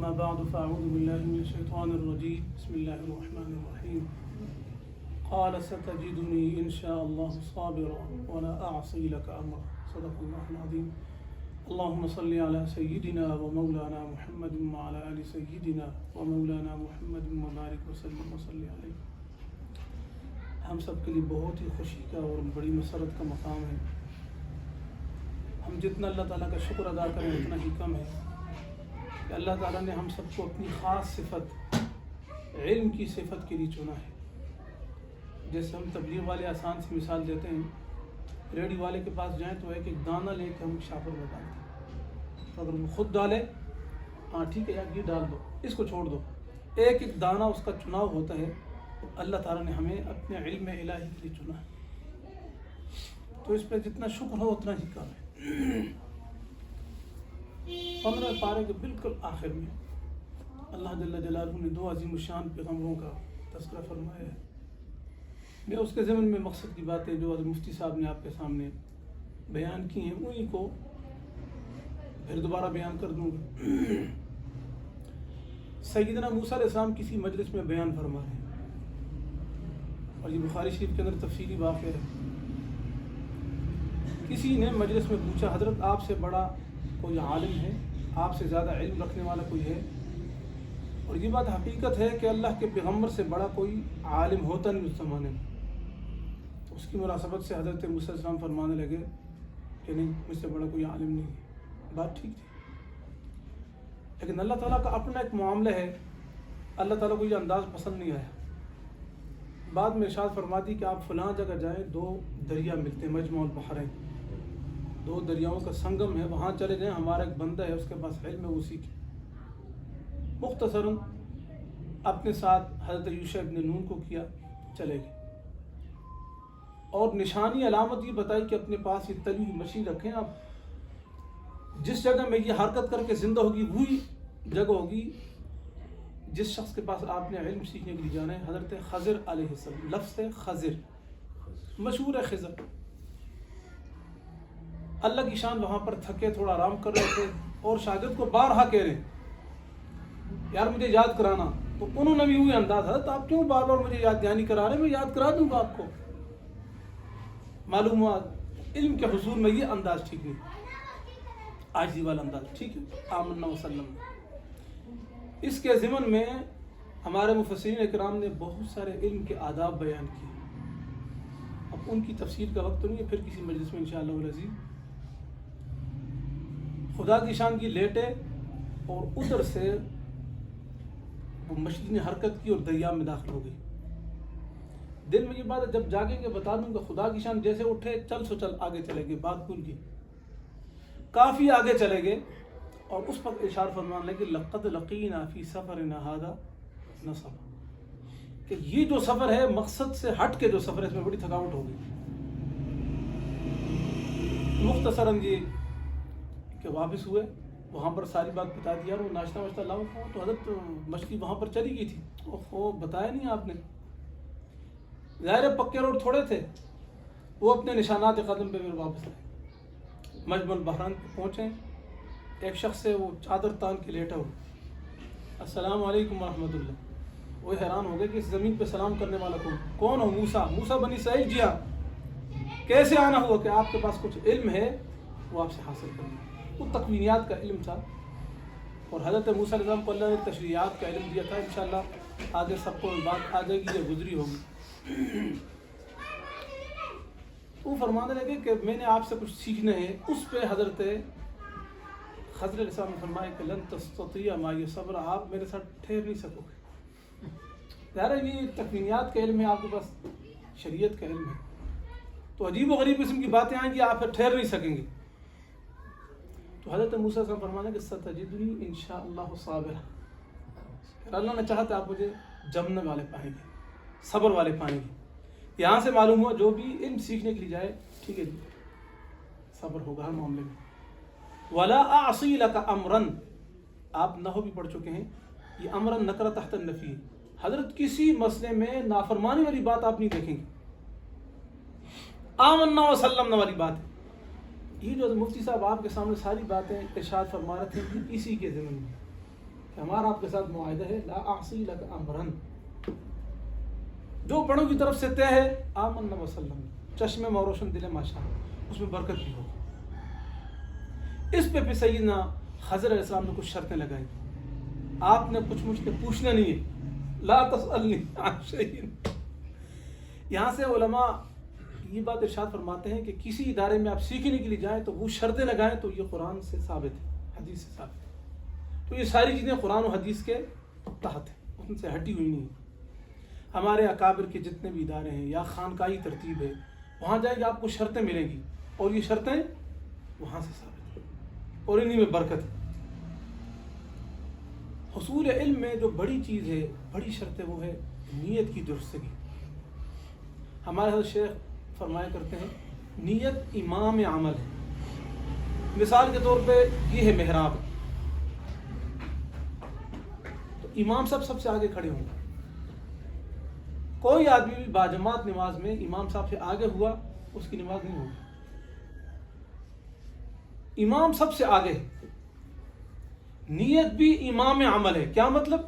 أما بعد فأعوذ بالله من الشيطان الرجيم بسم الله الرحمن الرحيم قال ستجدني إن شاء الله صابرا ولا أعصي لك أمرا صدق الله العظيم اللهم صل على سيدنا ومولانا محمد وعلى آل سيدنا ومولانا محمد وبارك وسلم وصلي عليه. ہم سب کے لیے بہت ہی خوشی کا اور بڑی مسرت کا مقام ہے. ہم جتنا اللہ تعالیٰ کا شکر ادا کریں اتنا ہی کم ہے کہ اللہ تعالیٰ نے ہم سب کو اپنی خاص صفت علم کی صفت کے لیے چنا ہے. جیسے ہم تبلیغ والے آسان سی مثال دیتے ہیں, ریڈی والے کے پاس جائیں تو ایک دانہ لے کے ہم شاپر میں ڈالتے ہیں. اگر وہ خود ڈالے ہاں ٹھیک ہے یار یہ ڈال دو, اس کو چھوڑ دو, ایک ایک دانہ اس کا چناؤ ہوتا ہے. اللہ تعالیٰ نے ہمیں اپنے علم الہی کے لیے چنا ہے, تو اس پہ جتنا شکر ہو اتنا ہی کم ہے. 15 پارے کے بالکل آخر میں اللہ جل جلالہ نے 2 عظیم الشان پیغمبروں کا تذکرہ فرمایا ہے. میں اس کے ضمن میں مقصد کی باتیں جو مفتی صاحب نے آپ کے سامنے بیان کی ہیں انہیں کو پھر دوبارہ بیان کر دوں گا. سیدنا موسیٰ علیہ السلام کسی مجلس میں بیان فرما رہے ہیں, اور یہ بخاری شریف کے اندر تفصیلی واقعہ ہے. کسی نے مجلس میں پوچھا حضرت آپ سے بڑا کوئی عالم ہے, آپ سے زیادہ علم رکھنے والا کوئی ہے؟ اور یہ بات حقیقت ہے کہ اللہ کے پیغمبر سے بڑا کوئی عالم ہوتا نہیں اس زمانے میں. اس کی مناسبت سے حضرت موسیٰ علیہ السلام فرمانے لگے کہ نہیں, مجھ سے بڑا کوئی عالم نہیں ہے. بات ٹھیک تھی, لیکن اللہ تعالیٰ کا اپنا ایک معاملہ ہے. اللہ تعالیٰ کو یہ انداز پسند نہیں آیا. بعد میں ارشاد فرما دی کہ آپ فلاں جگہ جائیں, 2 دریا ملتے ہیں, مجمع البحرین, 2 دریاؤں کا سنگم ہے, وہاں چلے جائیں. ہمارا ایک بندہ ہے, اس کے پاس علم ہے, وہ سیکھے. مختصراً اپنے ساتھ حضرت یوشع ابن نون کو کیا, چلے گئے, اور نشانی علامت یہ بتائی کہ اپنے پاس یہ تلی ہوئی مچھلی رکھیں. آپ جس جگہ میں یہ حرکت کر کے زندہ ہوگی وہی جگہ ہوگی جس شخص کے پاس آپ نے علم سیکھنے کے لیے جانا ہے. حضرت خضر علیہ السلام, لفظ ہے خضر, مشہور ہے خضر. اللہ کی شان وہاں پر تھکے تھوڑا آرام کر رہے تھے, اور شاگرد کو بارہا کہہ رہے ہیں یار مجھے یاد کرانا. تو انہوں نے بھی وہی انداز, حضرت آپ کیوں بار بار مجھے یاد دہانی کرا رہے ہیں, میں یاد کرا دوں گا آپ کو. معلوم ہوا علم کے حصول میں یہ انداز ٹھیک نہیں, عاجزی والا انداز ٹھیک ہے. آمنا وسلم. اس کے ضمن میں ہمارے مفسرین اکرام نے بہت سارے علم کے آداب بیان کیے. اب ان کی تفسیر کا وقت تو نہیں ہے, پھر کسی مجلس میں انشاءاللہ العزیز. خدا کی شان کی لیٹے اور ادھر سے وہ مچھلی نے حرکت کی اور دریا میں داخل ہو گئی. دل میں یہ بات ہے جب جاگیں گے بتا دوں گا. خدا کی شان جیسے اٹھے چل سو چل آگے چلے گئے, بات بھول گئی. کافی آگے چلے گئے اور اس وقت اشارہ فرمانے لگے لقد لقینا فی سفرنا ھذا نصبا, کہ یہ جو سفر ہے مقصد سے ہٹ کے جو سفر ہے اس میں بڑی تھکاوٹ ہو گئی. مختصراً یہ کہ واپس ہوئے, وہاں پر ساری بات بتا دیا. وہ ناشتہ واشتہ لاؤ, تو حضرت مچھلی وہاں پر چلی گئی تھی. اوہ بتایا نہیں آپ نے. ظاہر پکے روڈ تھوڑے تھے. وہ اپنے نشانات قدم پہ پھر واپس آئے. مجمع البحرین پہنچے, ایک شخص سے وہ چادر تان کے لیٹا ہو, السلام علیکم ورحمۃ اللہ. وہ حیران ہو گئے کہ اس زمین پہ سلام کرنے والا کون ہو؟ موسیٰ بنی اسرائیل. جی ہاں. کیسے آنا ہوا؟ کہ آپ کے پاس کچھ علم ہے وہ آپ سے حاصل کرنا. وہ تکوینیات کا علم تھا, اور حضرت موسیٰ علیہ السلام کو اللہ نے تشریعات کا علم دیا تھا. انشاءاللہ آگے سب کو بات آ جائے گی, یہ گزری ہوگی. وہ فرمانے لگے کہ میں نے آپ سے کچھ سیکھنا ہے. اس پہ حضرت خضر علیہ السلام نے فرمایا کہ لن تستطیع معی صبر, آپ میرے ساتھ ٹھہر نہیں سکو گے. ظاہر یہ تکوینیات کا علم ہے, آپ کے پاس شریعت کا علم ہے, تو عجیب و غریب قسم کی باتیں آئیں گی, آپ پھر ٹھہر نہیں سکیں گے. تو حضرت موسیٰ علیہ السلام فرمانے کہ ستجدنی انشاءاللہ صابرا, اللہ نے چاہا تو آپ مجھے جمنے والے پائیں گے, صبر والے پائیں گے. یہاں سے معلوم ہوا جو بھی علم سیکھنے کے لیے جائے ٹھیک ہے جی, صبر ہوگا ہر معاملے میں. ولا اعصی لک امرا, آپ نحو بھی پڑھ چکے ہیں, یہ امرا نکرہ تحت النفی. حضرت کسی مسئلے میں نافرمانی والی بات آپ نہیں دیکھیں گے, آمنا وسلمنا والی بات ہے. یہ جو مفتی صاحب آپ کے سامنے ساری باتیں ارشاد فرما رہے تھے اسی کے ضمن میں کہ ہمارا آپ کے ساتھ معاہدہ ہے لا اعصی لک امرن، جو بڑوں کی طرف سے طے ہے آمنا وسلم، چشمے میں روشن دل ماشاء اللہ، اس میں برکت بھی ہوگی۔ اس پہ سیدنا خضر علیہ السلام نے کچھ شرطیں لگائیں، آپ نے کچھ مجھ سے پوچھنا نہیں ہے، لا تسألنی عن شیء۔ یہاں سے علماء یہ بات ارشاد فرماتے ہیں کہ کسی ادارے میں آپ سیکھنے کے لیے جائیں تو وہ شرطیں لگائیں تو یہ قرآن سے ثابت ہے، حدیث سے ثابت ہے، تو یہ ساری چیزیں قرآن و حدیث کے تحت ہیں، ان سے ہٹی ہوئی نہیں ہیں۔ ہمارے اکابر کے جتنے بھی ادارے ہیں یا خانقاہی ترتیب ہے، وہاں جائیں گے آپ کو شرطیں ملیں گی، اور یہ شرطیں وہاں سے ثابت ہیں، اور انہی میں برکت ہے۔ حصول علم میں جو بڑی چیز ہے، بڑی شرط ہے، وہ ہے نیت کی درستگی۔ ہمارے حضرت شیخ فرمایا کرتے ہیں نیت امام عمل ہے۔ مثال کے طور پہ یہ ہے محراب، تو امام سب سے آگے کھڑے ہوں گے، کوئی آدمی بھی باجماعت نماز میں امام صاحب سے آگے ہوا اس کی نماز نہیں ہوگی، امام سب سے آگے ہے۔ نیت بھی امام عمل ہے، کیا مطلب؟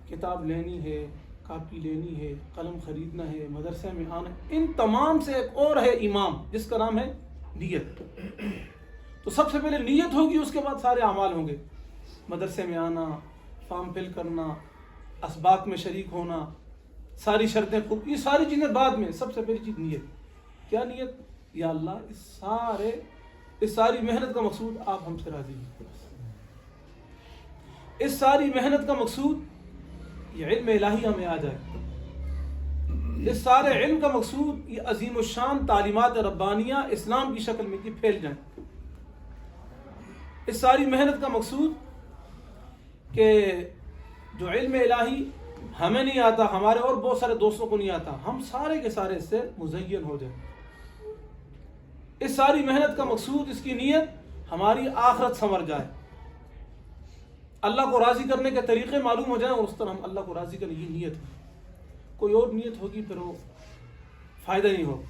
کتاب لینی ہے، کاپی لینی ہے، قلم خریدنا ہے، مدرسے میں آنا، ان تمام سے ایک اور ہے امام جس کا نام ہے نیت۔ تو سب سے پہلے نیت ہوگی، اس کے بعد سارے اعمال ہوں گے، مدرسے میں آنا، فارم فل کرنا، اسباق میں شریک ہونا، ساری شرطیں خوب، یہ ساری چیزیں بعد میں، سب سے پہلی چیز نیت۔ کیا نیت؟ یا اللہ اس ساری محنت کا مقصود آپ ہم سے راضی ہیں، اس ساری محنت کا مقصود یہ علم الہی ہمیں آ جائے، اس سارے علم کا مقصود یہ عظیم الشان تعلیمات ربانیہ اسلام کی شکل میں یہ پھیل جائیں، اس ساری محنت کا مقصود کہ جو علم الہی ہمیں نہیں آتا، ہمارے اور بہت سارے دوستوں کو نہیں آتا، ہم سارے کے سارے اس سے مزین ہو جائیں۔ اس ساری محنت کا مقصود، اس کی نیت ہماری آخرت سنور جائے، اللہ کو راضی کرنے کے طریقے معلوم ہو جائیں اور اس طرح ہم اللہ کو راضی کریں، یہ نیت ہے۔ کوئی اور نیت ہوگی پھر وہ فائدہ نہیں ہوگا۔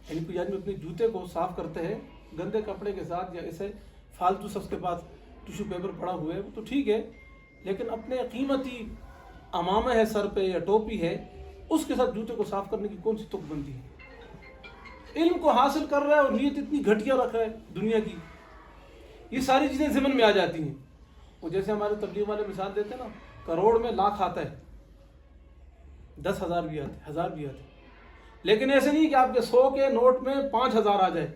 یعنی کوئی آدمی اپنے جوتے کو صاف کرتے ہیں گندے کپڑے کے ساتھ، یا ایسے فالتو سب کے پاس ٹیشو پیپر پڑا ہوا ہے تو ٹھیک ہے، لیکن اپنے قیمتی امامہ ہے سر پہ یا ٹوپی ہے، اس کے ساتھ جوتے کو صاف کرنے کی کون سی تک بندی ہے؟ علم کو حاصل کر رہا ہے اور نیت اتنی گھٹیا رکھ رہا ہے دنیا کی، یہ ساری چیزیں ضمن میں آ جاتی ہیں۔ وہ جیسے ہمارے تبلیغ والے مثال دیتے ہیں نا، کروڑ میں لاکھ آتا ہے، 10,000 بھی آتے، 1,000 بھی آتے، لیکن ایسے نہیں کہ آپ کے 100 کے نوٹ میں 5,000 آ جائے۔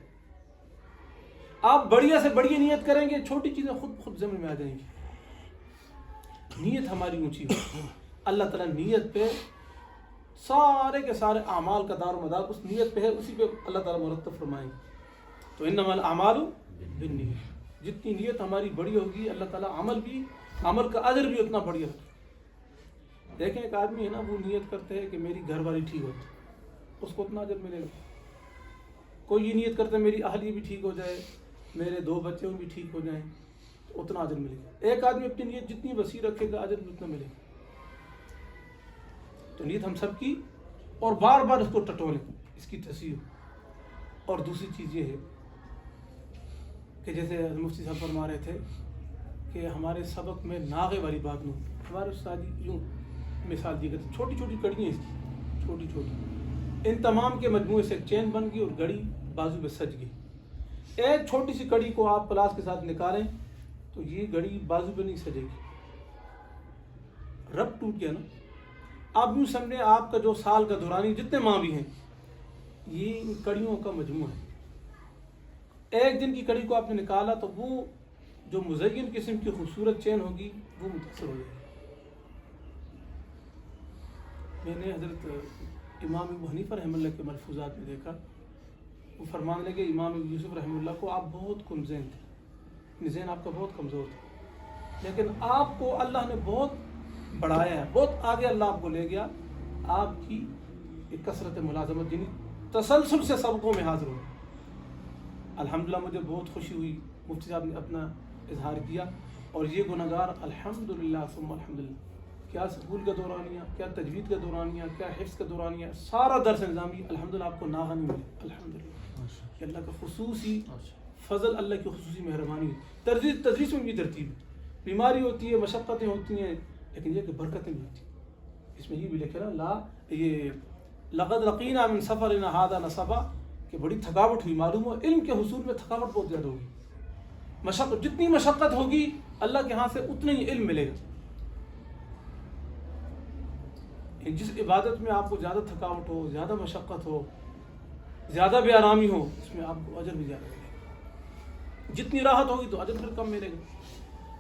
آپ بڑھیا سے بڑی نیت کریں گے، چھوٹی چیزیں خود ضمن میں آ جائیں گی۔ نیت ہماری اونچی ہو، اللہ تعالیٰ نیت پہ سارے کے سارے اعمال کا دار و مدار اس نیت پہ ہے، اسی پہ اللہ تعالیٰ مرتب فرمائیں گے۔ تو انما الاعمال بالنیت، جتنی نیت ہماری بڑی ہوگی اللہ تعالیٰ عمل کا اجر بھی اتنا بڑھیا ہوگا۔ دیکھیں ایک آدمی ہے نا، وہ نیت کرتے ہیں کہ میری گھر والی ٹھیک ہو، اس کو اتنا اجر ملے گا۔ کوئی یہ نیت کرتے میری اہلیہ بھی ٹھیک ہو جائے، میرے 2 بچے بھی ٹھیک ہو جائیں، تو اتنا اجر ملے گا۔ ایک آدمی اپنی نیت جتنی وسیع رکھے گا اجر بھی اتنا ملے گا۔ تو نیت ہم سب کی، اور بار بار اس کو ٹٹولیں، اس کی تصحیح۔ اور دوسری چیز یہ ہے کہ جیسے مفتی صاحب فرما رہے تھے کہ ہمارے سبق میں ناغے والی بات نہیں، ہمارے استاد یوں مثال دی گئی، چھوٹی چھوٹی کڑیاں اس کی، چھوٹی چھوٹی، ان تمام کے مجموعے سے ایک چین بن گئی اور گڑی بازو پہ سج گئی۔ ایک چھوٹی سی کڑی کو آپ پلاس کے ساتھ نکالیں تو یہ گڑی بازو پہ نہیں سجے گی، رب ٹوٹ گیا نا۔ آپ یوں سمجھیں آپ کا جو سال کا دورانی جتنے ماہ بھی ہیں، یہ ان کڑیوں کا مجموعہ ہے۔ ایک دن کی کڑی کو آپ نے نکالا تو وہ جو مزین قسم کی خوبصورت چین ہوگی وہ متاثر ہو جائے گی۔ میں نے حضرت امام ابو حنیفہ رحمہ اللہ کے ملفوظات میں دیکھا، وہ فرمانے لگے امام یوسف رحمہ اللہ کو آپ بہت کم ذہن تھے، ذہن آپ کا بہت کمزور تھا، لیکن آپ کو اللہ نے بہت بڑھایا ہے، بہت آگے اللہ آپ کو لے گیا۔ آپ کی ایک کثرت ملازمت، یعنی تسلسل سے سبقوں میں حاضر ہوئے۔ الحمدللہ مجھے بہت خوشی ہوئی، مفتی صاحب نے اپنا اظہار کیا، اور یہ گناہگار الحمدللہ ثم الحمدللہ، کیا سکول کا دورانیہ، کیا تجوید کا دورانیہ، کیا حفظ کا دورانیہ، سارا درس نظامی الحمدللہ آپ کو ناغہ نہیں ملے، الحمدللہ، کہ اللہ کا خصوصی فضل، اللہ کی خصوصی مہربانی۔ تدریس میں بھی ترتیب ہے، بیماری ہوتی ہے, مشقتیں ہوتی ہیں, لیکن یہ کہ برکتیں بھی ہوتی ہیں. اس میں یہ بھی لکھے نا یہ لقد لقینا من سفرنا ھذا نصبا, کہ بڑی تھکاوٹ ہوئی. معلوم ہو علم کے حصول میں تھکاوٹ بہت زیادہ ہوگی. جتنی مشقت ہوگی اللہ کے ہاں سے اتنا ہی علم ملے گا. جس عبادت میں آپ کو زیادہ تھکاوٹ ہو, زیادہ مشقت ہو, زیادہ بے آرامی ہو, اس میں آپ کو اجر بھی زیادہ ملے گا. جتنی راحت ہوگی تو اجر پھر کم ملے گا.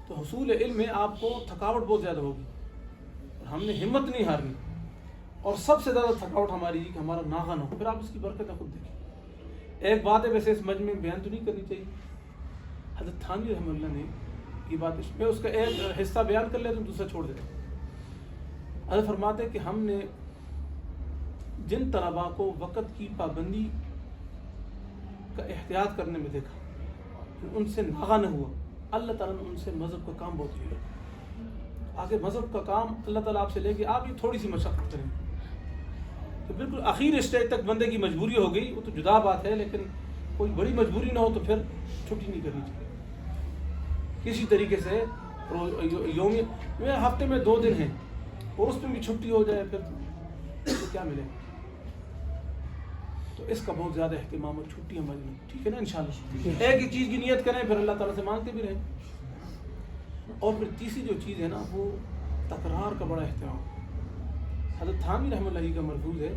تو حصول علم میں آپ کو تھکاوٹ بہت زیادہ ہوگی, اور ہم نے ہمت نہیں ہارنی. اور سب سے زیادہ تھکاوٹ ہماری کہ ہمارا ناغن ہو, پھر آپ اس کی برکتیں خود دیکھیں. ایک بات ہے ویسے اس مجمع میں بیان تو نہیں کرنی چاہیے. حضرت تھانوی رحمہ اللہ نے یہ بات, میں اس کا ایک حصہ بیان کر لیتا ہوں, دوسرا چھوڑ دیتا ہوں. حضرت فرماتے ہیں کہ ہم نے جن طلباء کو وقت کی پابندی کا احتیاط کرنے میں دیکھا, ان سے ناغا نہ ہوا, اللہ تعالیٰ نے ان سے مذہب کا کام بہت لیا. آگے مذہب کا کام اللہ تعالیٰ آپ سے لے کے آپ یہ تھوڑی سی مشقت کریں, تو بالکل آخر اسٹیج تک بندے کی مجبوری ہو گئی, وہ تو جدا بات ہے, لیکن کوئی بڑی مجبوری نہ ہو تو پھر چھٹی نہیں کرنی چاہیے. کسی طریقے سے یومی میں ہفتے میں 2 دن ہیں, اور اس میں بھی چھٹی ہو جائے پھر کیا ملے. تو اس کا بہت زیادہ اہتمام, اور چھٹی ہماری نہیں, ٹھیک ہے نا. انشاءاللہ ایک ہی چیز کی نیت کریں, پھر اللہ تعالیٰ سے مانگتے بھی رہیں. اور پھر تیسری جو چیز ہے نا, وہ تکرار کا بڑا اہتمام. حضرت تھانوی رحمہ اللہ کا ملفوظ ہے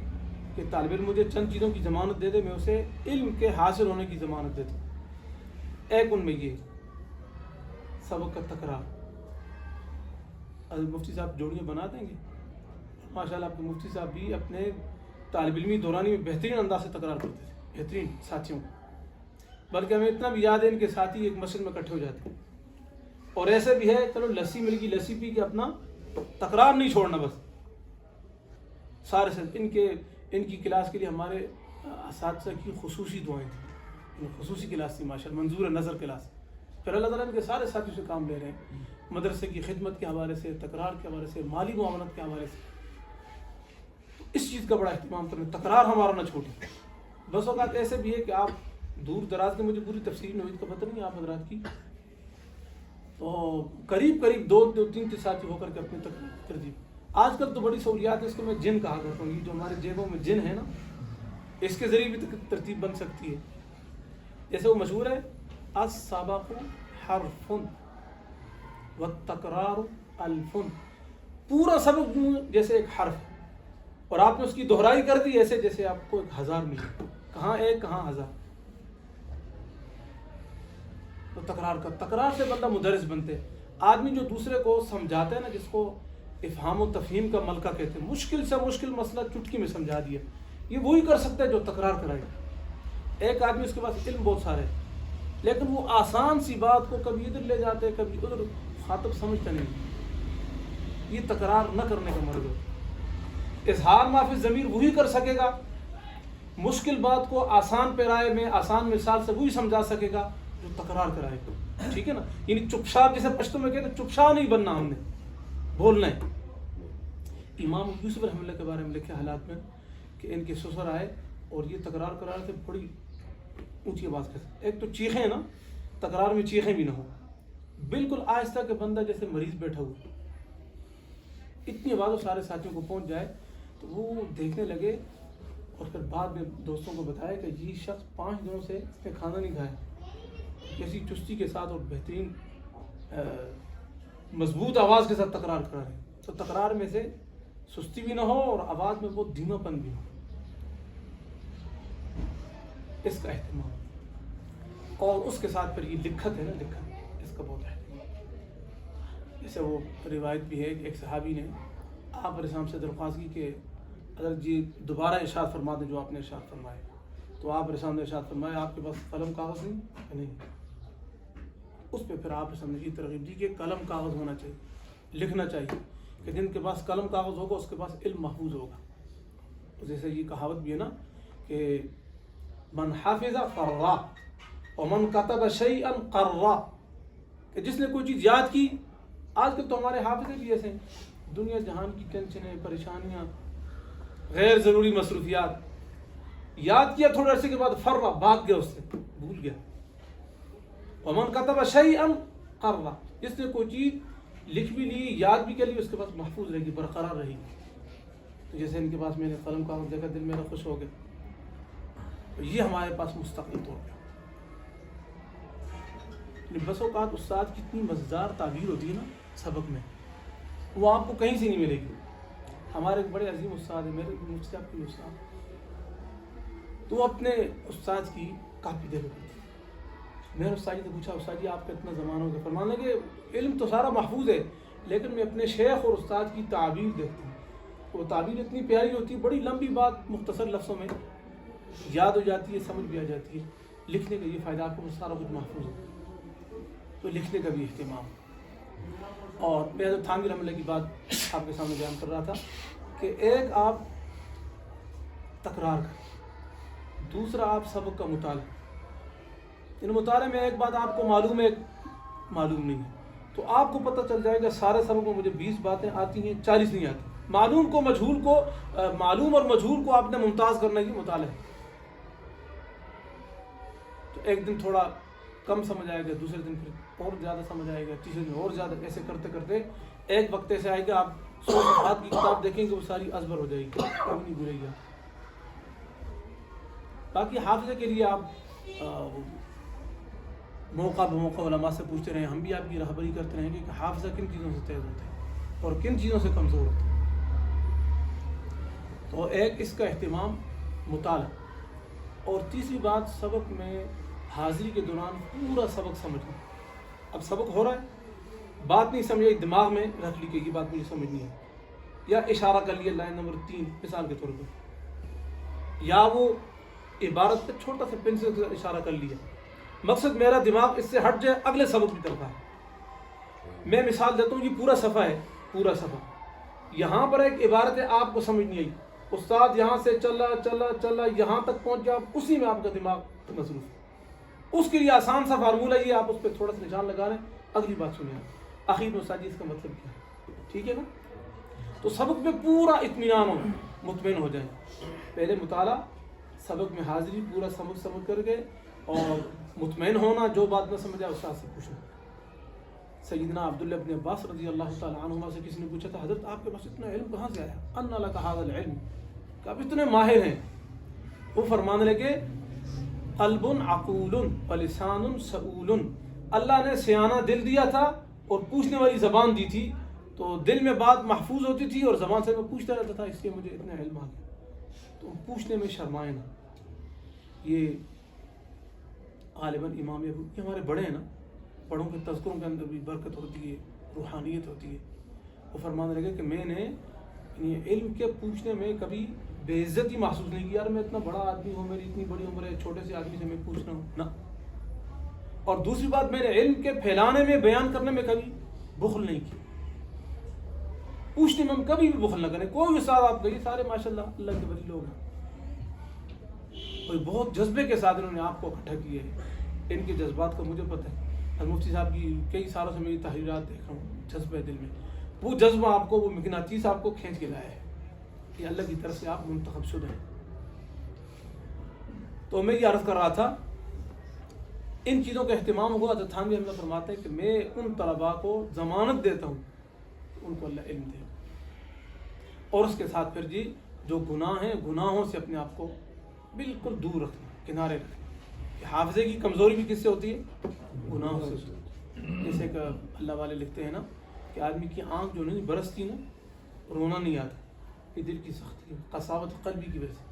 کہ طالب علم مجھے چند چیزوں کی ضمانت دے دے, میں اسے علم کے حاصل ہونے کی ضمانت دیتا ہوں. ایک ان میں یہ سبق کا تکرار. حضرت مفتی صاحب جوڑیاں بنا دیں گے ماشاء اللہ. آپ کے مفتی صاحب بھی اپنے طالب علمی دورانی میں بہترین انداز سے تکرار کرتے تھے, بہترین ساتھیوں کو. بلکہ ہمیں اتنا بھی یاد ہے ان کے ساتھی ایک مسجد میں اکٹھے ہو جاتے ہیں, اور ایسے بھی ہے چلو لسی مل گئی, لسی پی کے اپنا تکرار نہیں چھوڑنا بس سارے سے. ان کی کلاس کے لیے ہمارے اساتذہ کی خصوصی دعائیں تھیں, خصوصی کلاس تھی ماشاء اللہ, منظور نظر کلاس. پھر اللہ تعالیٰ ان کے سارے ساتھیوں سے کام لے رہے ہیں, مدرسے کی خدمت کے حوالے سے, تکرار کے حوالے سے, مالی معاونت کے حوالے سے. اس چیز کا بڑا اہتمام کریں, تکرار ہمارا نہ چھوٹے. بس اوقات ایسے بھی ہے کہ آپ دور دراز کے, مجھے پوری تفصیل نوید کا پتہ نہیں آپ حضرات کی, تو قریب 2-3 ساتھی ہو کر کے اپنے ترتیب. آج کل تو بڑی سہولیات ہے, اس کو میں جن کہا کرتا ہوں. یہ جو ہمارے جیبوں میں جن ہے نا, اس کے ذریعے بھی ترتیب بن سکتی ہے. جیسے وہ مشہور ہے, السبق حرف والتکرار الف. پورا سبق جیسے ایک حرف, اور آپ نے اس کی دہرائی کر دی ایسے جیسے آپ کو 1000 ملی, کہاں 1 کہاں 1000. تو تکرار سے بندہ مدرس بنتے. آدمی جو دوسرے کو سمجھاتے ہیں نا, جس کو افہام و تفہیم کا ملکہ کہتے ہیں, مشکل سے مشکل مسئلہ چٹکی میں سمجھا دیا, یہ وہی کر سکتا ہے جو تکرار کرائے. ایک آدمی اس کے پاس علم بہت سارے, لیکن وہ آسان سی بات کو کبھی ادھر لے جاتے ہیں کبھی ادھر, خاطب سمجھتا نہیں. یہ تکرار نہ کرنے کا مرض ہے. اظہار ما فی الضمیر وہی کر سکے گا, مشکل بات کو آسان پیرائے میں آسان مثال سے وہی سمجھا سکے گا جو تکرار کرائے گا. ٹھیک ہے نا. یعنی چپشا, جسے پشتو میں کہتے ہیں, چپشا نہیں بننا, ہم نے بولنا ہے. امام یوسف رحمہ اللہ کے بارے میں لکھے حالات میں کہ ان کے سسر آئے اور یہ تکرار کرا رہے تھے, بڑی اونچی آواز کے ساتھ. ایک تو چیخیں نا, تکرار میں چیخیں بھی نہ ہو, بالکل آہستہ کہ بندہ جیسے مریض بیٹھا ہوا, اتنی آواز وہ سارے ساتھیوں کو پہنچ جائے. تو وہ دیکھنے لگے, اور پھر بعد میں دوستوں کو بتایا کہ یہ شخص 5 دنوں سے اس نے کھانا نہیں کھایا. کیسی چستی کے ساتھ اور بہترین مضبوط آواز کے ساتھ تکرار کرا رہے ہیں. تو تکرار میں سے سستی بھی نہ ہو اور آواز میں بہت دھیما پن بھی ہو, اس کا اہتمام. اور اس کے ساتھ پھر یہ لکھت ہے نا, لکھت, اس کا بہت اہتمام. جیسے وہ روایت بھی ہے کہ ایک صحابی نے آپ علیہ السلام سے درخواست کی کہ اگر جی دوبارہ ارشاد فرما دیں جو آپ نے ارشاد فرمائے. تو آپ علیہ السلام نے ارشاد فرمایا آپ کے پاس قلم کاغذ نہیں. اس پہ پھر آپ علیہ السلام نے یہ ترغیب دی کہ قلم کاغذ ہونا چاہیے, لکھنا چاہیے, کہ جن کے پاس قلم کاغذ ہوگا اس کے پاس علم محفوظ ہوگا. جیسے یہ کہاوت بھی ہے نا کہ من حافظ فرا ومن کتب شیئا قرا, کہ جس نے کوئی چیز یاد کی. آج کل تو ہمارے حافظے بھی ایسے ہیں, دنیا جہان کی ٹینشنیں, پریشانیاں, غیر ضروری مصروفیات, یاد کیا تھوڑے عرصے کے بعد فرا, بھاگ گیا, اس سے بھول گیا. ومن کتب شیئا قرا, جس نے کوئی چیز لکھ بھی لی یاد بھی کر لی اس کے پاس محفوظ رہے گی برقرار رہے گی. تو جیسے ان کے پاس میں نے قلم کا دیکھا دل میرا خوش ہو گیا. تو یہ ہمارے پاس مستقل طور پہ بس اوقات استاد کی اتنی مزیدار تعبیر ہوتی ہے نا سبق میں وہ آپ کو کہیں سے نہیں ملے گی. ہمارے ایک بڑے عظیم استاد ہیں میرے مجھ سے آپ کے استاد تو وہ اپنے استاد کی کاپی دے رہے تھے. میں نے استاد جی سے پوچھا استاد جی آپ کا اتنا زمانہ ہو گیا. فرمانے لگے علم تو سارا محفوظ ہے لیکن میں اپنے شیخ اور استاد کی تعبیر دیکھتا ہوں. وہ تعبیر اتنی پیاری ہوتی ہے بڑی لمبی بات مختصر لفظوں میں یاد ہو جاتی ہے سمجھ بھی آ جاتی ہے. لکھنے کا یہ فائدہ آپ کو سارا کچھ محفوظ ہے تو لکھنے کا بھی اہتمام. اور میں حضرت تھانوی رحمۃ اللہ کی بات آپ کے سامنے بیان کر رہا تھا کہ ایک آپ تکرار کریں دوسرا آپ سبق کا مطالعہ. ان مطالعے میں ایک بات آپ کو معلوم ہے ایک معلوم نہیں ہے تو آپ کو پتہ چل جائے گا سارے سبق میں مجھے 20 باتیں آتی ہیں 40 نہیں آتی. معلوم کو مجہول کو معلوم اور مجہول کو آپ نے ممتاز کرنے کی مطالعہ ہے. تو ایک دن تھوڑا کم سمجھ آئے گا دوسرے دن پھر اور زیادہ سمجھ آئے گا تیسرے دن اور زیادہ. ایسے کرتے کرتے ایک وقت ایسے آئے گا آپ 100 صفحات کی کتاب دیکھیں گے وہ ساری ازبر ہو جائے گی کبھی نہیں بھولے گا. باقی حافظے کے لیے آپ موقع بموقع علماء سے پوچھتے رہیں. ہم بھی آپ کی رہبری کرتے رہیں گے کہ حافظہ کن چیزوں سے تیز ہوتا ہے اور کن چیزوں سے کمزور ہوتا ہے. تو ایک اس کا اہتمام مطالعہ. اور تیسری بات سبق میں حاضری کے دوران پورا سبق سمجھنا. اب سبق ہو رہا ہے بات نہیں سمجھائی دماغ میں رکھ لی کہ یہ بات مجھے سمجھنی ہے یا اشارہ کر لیا لائن نمبر 3 مثال کے طور پر یا وہ عبارت پہ چھوٹا سا پنسل سے اشارہ کر لیا. مقصد میرا دماغ اس سے ہٹ جائے اگلے سبق کی طرف ہے. میں مثال دیتا ہوں یہ پورا صفحہ ہے پورا صفحہ یہاں پر ایک عبارت ہے آپ کو سمجھ نہیں آئی استاد یہاں سے چلا چلا چلا یہاں تک پہنچ گیا اسی میں آپ کا دماغ مصروف ہے. اس کے لیے آسان سا فارمولہ یہ آپ اس پہ تھوڑا سا نشان لگا لیں اگلی بات سنیں آخر میں استاد جی اس کا مطلب کیا ہے. ٹھیک ہے نا. تو سبق میں پورا اطمینان ہو مطمئن ہو جائیں. پہلے مطالعہ سبق میں حاضری پورا سبق سمجھ کر کے اور مطمئن ہونا جو بات نہ سمجھا استاد سے پوچھنا. سیدنا عبداللہ ابن عباس رضی اللہ تعالیٰ عنہما سے کسی نے پوچھا تھا حضرت آپ کے پاس اتنا علم کہاں سے آیا ان لک ھذا العلم کہ آپ اتنے ماہر ہیں. وہ فرمانے لگے قلب عقول ولسان سؤول. اللہ نے سیانہ دل دیا تھا اور پوچھنے والی زبان دی تھی تو دل میں بات محفوظ ہوتی تھی اور زبان سے میں پوچھتا رہتا تھا اس لیے مجھے اتنا علم آ گیا. تو پوچھنے میں شرمائے نا. یہ غالباً امام ابو یہ ہمارے بڑے ہیں نا بڑوں کے تذکروں کے اندر بھی برکت ہوتی ہے روحانیت ہوتی ہے. وہ فرمانے لگے کہ میں نے علم کے پوچھنے میں کبھی بے عزتی محسوس نہیں کی یار میں اتنا بڑا آدمی ہوں میری اتنی بڑی عمر ہے چھوٹے سے آدمی سے میں پوچھ رہا ہوں نا. اور دوسری بات میں نے علم کے پھیلانے میں بیان کرنے میں کبھی بخل نہیں کی. پوچھنے میں ہم کبھی بھی بخل نہ کریں. کوئی استاد آپ کہیے سارے ماشاءاللہ اللہ کے ولی لوگ ہیں کوئی بہت جذبے کے ساتھ انہوں نے آپ کو اکٹھا کیے ہیں. ان کے جذبات کا مجھے پتہ ہے. مفتی صاحب کی کئی سالوں سے میری تحریرات دیکھ رہا ہوں جذبہ دل میں وہ جذبہ آپ کو وہ مغناطیس آپ کو کھینچ کے لایا ہے کہ اللہ کی طرف سے آپ منتخب شدہ ہیں. تو میں یہ عرض کر رہا تھا ان چیزوں کا اہتمام ہوا. حضرت تھانوی رحمۃ اللہ فرماتے ہیں کہ میں ان طلباء کو ضمانت دیتا ہوں ان کو اللہ علم دے اور اس کے ساتھ پھر جی جو گناہ ہیں گناہوں سے اپنے آپ کو بالکل دور رکھنا کنارے رکھنا. حافظے کی کمزوری بھی کس سے ہوتی ہے گناہوں سے. جیسے کہ اللہ والے لکھتے ہیں نا کہ آدمی کی آنکھ جو نہیں برستی نا رونا نہیں آتا کہ دل کی سختی قساوت قلبی کی وجہ سے.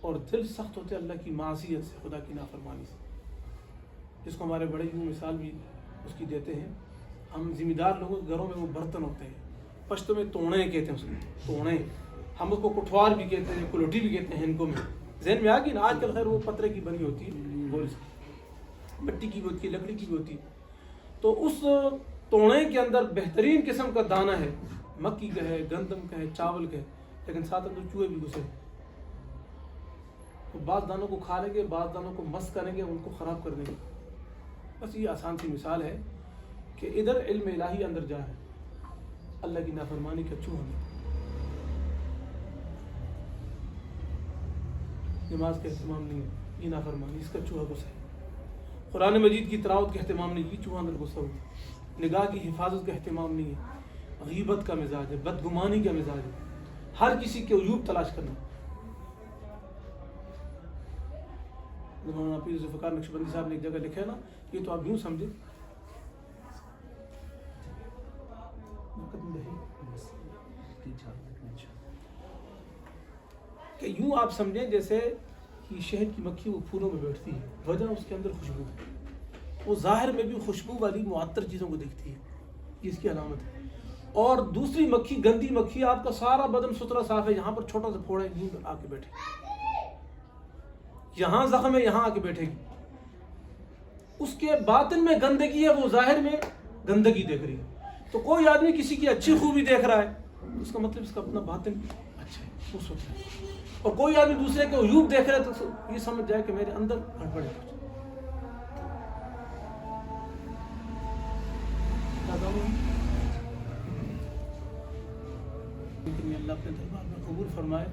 اور دل سخت ہوتے اللہ کی معصیت سے خدا کی نافرمانی سے. جس کو ہمارے بڑے یوں مثال بھی اس کی دیتے ہیں. ہم ذمہ دار لوگوں کے گھروں میں وہ برتن ہوتے ہیں پشتو میں توڑے کہتے ہیں اس کو توڑے. ہم اس کو کٹوار بھی کہتے ہیں کلوٹی بھی کہتے ہیں. ان کو میں ذہن میں آ گئی نا آج کل خیر وہ پترے کی بنی ہوتی ہے مٹی کی بھی ہوتی ہے لکڑی کی بھی ہوتی ہے. تو اس توڑے کے اندر بہترین قسم کا دانہ ہے مکی کا ہے گندم کا ہے چاول کا ہے لیکن ساتھ اندر چوہے بھی گھسے. تو بعض دانوں کو کھا لیں گے بعض دانوں کو مس کریں گے ان کو خراب کر دیں گے. بس یہ آسان سی مثال ہے کہ ادھر علم الہی اندر جا ہے اللہ کی نافرمانی کا چوہا میں. نماز کا اہتمام نہیں ہے یہ نافرمانی اس کا چوہا گھسا ہے. قرآن مجید کی تلاوت کا اہتمام نہیں یہ چوہا اندر گھسا ہوا. نگاہ کی حفاظت کا اہتمام نہیں ہے، غیبت کا مزاج ہے، بدگمانی کا مزاج ہے، ہر کسی کے عیوب تلاش کرنا. مولانا پیر ذوالفقار نقشبندی صاحب نے ایک جگہ لکھا ہے نا، یہ تو آپ یوں سمجھے کہ یوں آپ سمجھیں جیسے کہ شہد کی مکھی وہ پھولوں میں بیٹھتی ہے، وجہ اس کے اندر خوشبو ہے، وہ ظاہر میں بھی خوشبو والی معطر چیزوں کو دیکھتی ہے، یہ اس کی علامت ہے. اور دوسری مکھی، گندی مکھی، آپ کا سارا بدن ستھرا صاف ہے، یہاں پر چھوٹا سا پھوڑا ہے، یہیں پر آ کے بیٹھے، یہاں زخم ہے، یہاں آ کے بیٹھے گی. اس کے باطن میں گندگی ہے، وہ ظاہر میں گندگی دیکھ رہی ہے. تو کوئی آدمی کسی کی اچھی خوبی دیکھ رہا ہے، اس کا مطلب اس کا اپنا باطن اچھا ہے، وہ سوچ رہا ہے. اور کوئی آدمی دوسرے کے عیوب دیکھ رہا ہے تو یہ سمجھ جائے کہ میرے اندر گڑبڑ ہے. اللہ اپنے دربار میں قبول فرمائے.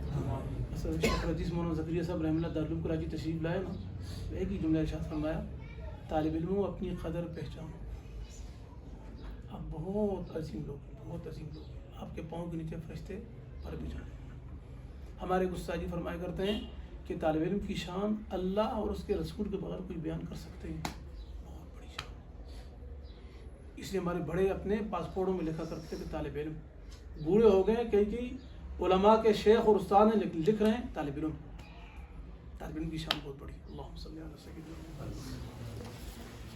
شیخ رجیس مولانا زکریا صاحب رحمۃ اللہ دارالعلوم کراچی تشریف لائے نا، ایک ہی جملہ ارشاد فرمایا، طالب علموں اپنی قدر پہچانو. آپ بہت عظیم لوگ ہیں، بہت عظیم لوگ ہیں، آپ کے پاؤں کے نیچے فرشتے پر بھی جانے. ہمارے استاد جی فرمایا کرتے ہیں کہ طالب علم کی شان اللہ اور اس کے رسول کے بغیر کوئی بیان کر سکتے ہیں، بہت بڑی شان. اس لیے ہمارے بڑے اپنے پاسپورٹوں میں لکھا کرتے کہ طالب علم. بوڑھے ہو گئے، کئی علماء کے شیخ اور استاد نے لکھ رہے ہیں طالب علم. طالب علم کی شان بہت بڑی. اللہم صلی علی سیدنا محمد.